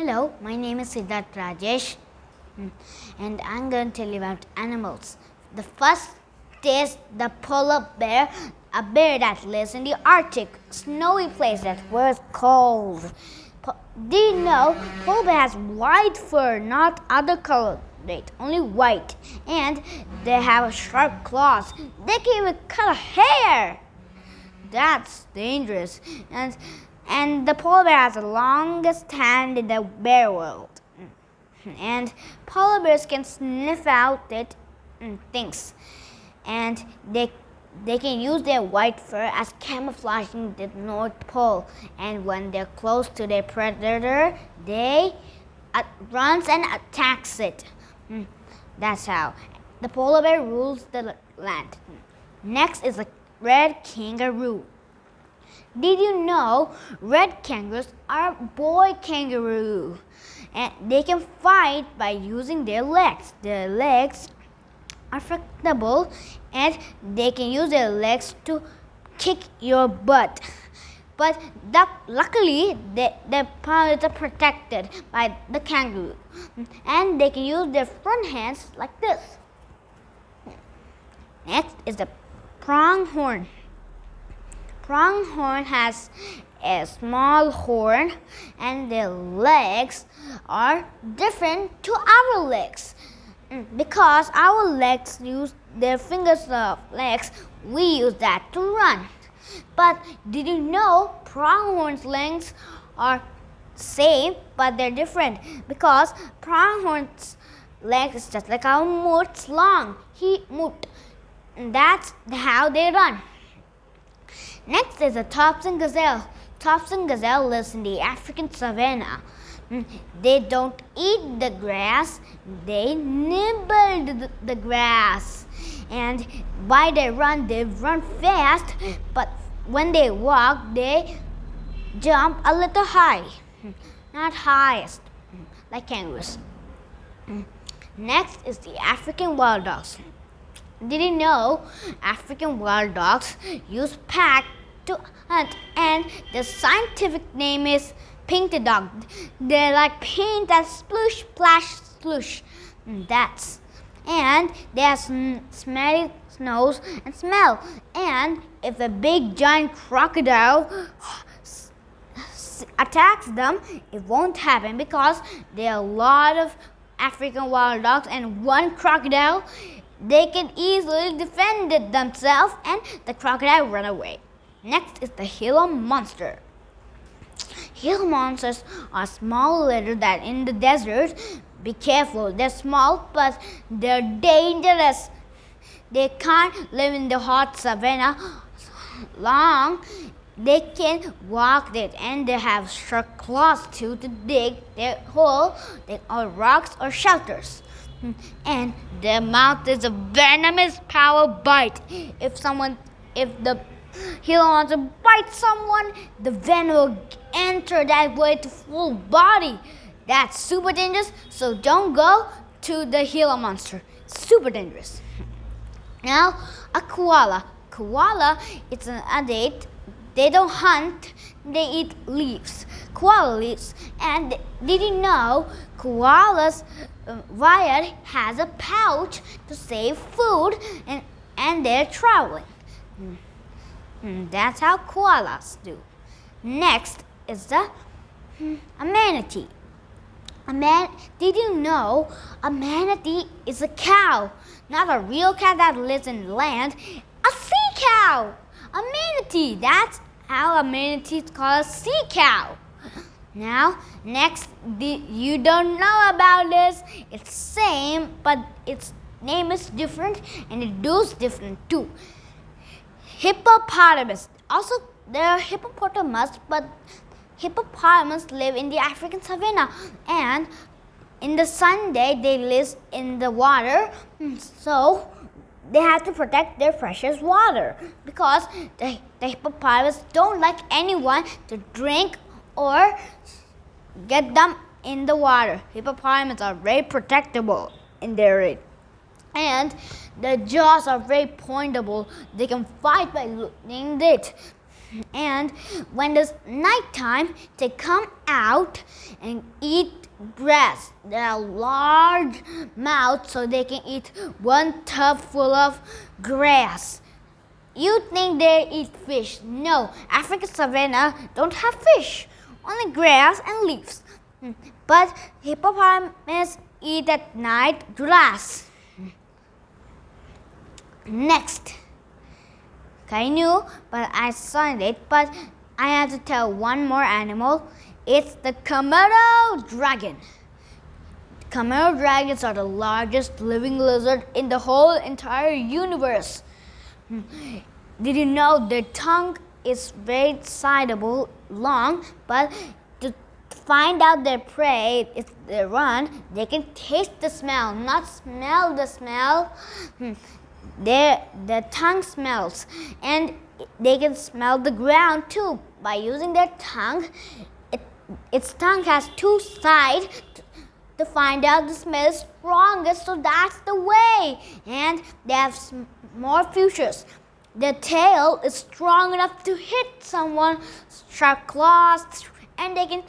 Hello, my name is Sidharth Rajesh and I'm going to tell you about animals. The first is the polar bear, a bear that lives in the Arctic, snowy place that's where it's cold. Do you know polar bear has white fur, not other color, only white, and they have sharp claws. They can even cut a hair. That's dangerous. And the polar bear has the longest hand in the bear world. And polar bears can sniff out things. And they can use their white fur as camouflaging the North Pole. And when they're close to their predator, they runs and attacks it. That's how. The polar bear rules the land. Next is the red kangaroo. Did you know red kangaroos are boy kangaroo? And they can fight by using their legs. Their legs are flexible and they can use their legs to kick your butt. But luckily, their paws are protected by the kangaroo. And they can use their front hands like this. Next is the pronghorn. Pronghorn has a small horn and their legs are different to our legs. Because our legs use their fingers of legs, we use that to run. But did you know pronghorn's legs are same but they're different? Because pronghorn's legs is just like our moot's long. And that's how they run. Next is the Thompson gazelle. Thompson gazelle lives in the African savanna. They don't eat the grass, they nibble the grass. And while they run fast, but when they walk, they jump a little high. Not highest, like kangaroos. Next is the African wild dogs. Did you know African wild dogs use pack to hunt, and the scientific name is painted dog. They're like paint that sploosh, splash, sloosh. And they have smelly nose and smell. And if a big giant crocodile attacks them, it won't happen because there are a lot of African wild dogs and one crocodile. They can easily defend themselves and the crocodile run away. Next is the Gila Monster. Gila monsters are small litter that in the desert. Be careful, they're small but they're dangerous. They can't live in the hot savanna long. They can walk there and they have sharp claws too to dig their hole or rocks or shelters. And their mouth is a venomous power bite. If the Gila monster bites someone, the venom will enter that way to full body. That's super dangerous, so don't go to the Gila monster. Super dangerous. Now, a koala. Koala, it's an adult. They don't hunt, they eat leaves. Koala leaves. And did you know koala's wire has a pouch to save food and they're traveling. That's how koalas do. Next is a manatee. Did you know a manatee is a cow? Not a real cow that lives in land. A sea cow! A manatee. That's how a manatee is called a sea cow. Now, next, you don't know about this. It's same, but its name is different and it does different too. Hippopotamus. Also, there are hippopotamus, but hippopotamus live in the African savanna. And in the Sunday, they live in the water. So, they have to protect their precious water because the hippopotamus don't like anyone to drink or get them in the water. Hippopotamus are very protectable in their age. And their jaws are very pointable. They can fight by looking it. And when it's nighttime, they come out and eat grass. They have large mouths so they can eat one tub full of grass. You think they eat fish? No, African savanna don't have fish, only grass and leaves. But hippopotamus eat at night grass. Next, I knew, but I saw it. But I have to tell one more animal. It's the Komodo Dragon. Komodo dragons are the largest living lizard in the whole entire universe. Did you know their tongue is very sizable, long, but to find out their prey, if they run, they can taste the smell, not smell the smell. Their tongue smells, and they can smell the ground too by using their tongue. Its tongue has two sides to find out the smell is strongest, so that's the way. And they have more features. Their tail is strong enough to hit someone, sharp claws, and they can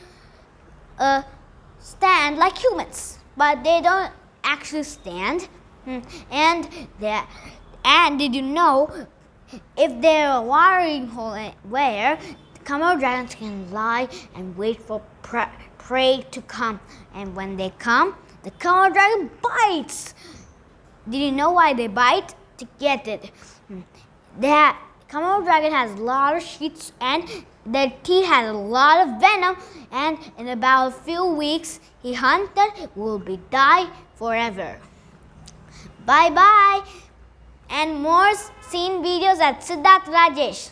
stand like humans, but they don't actually stand. And did you know, if they're a watering hole where Komodo dragons can lie and wait for prey to come, and when they come, the Komodo dragon bites. Did you know why they bite? To get it. Komodo dragon has a lot of sheets and their teeth has a lot of venom, and in about a few weeks, he hunted will be die forever. Bye bye, and more scene videos at Sidharth Rajesh.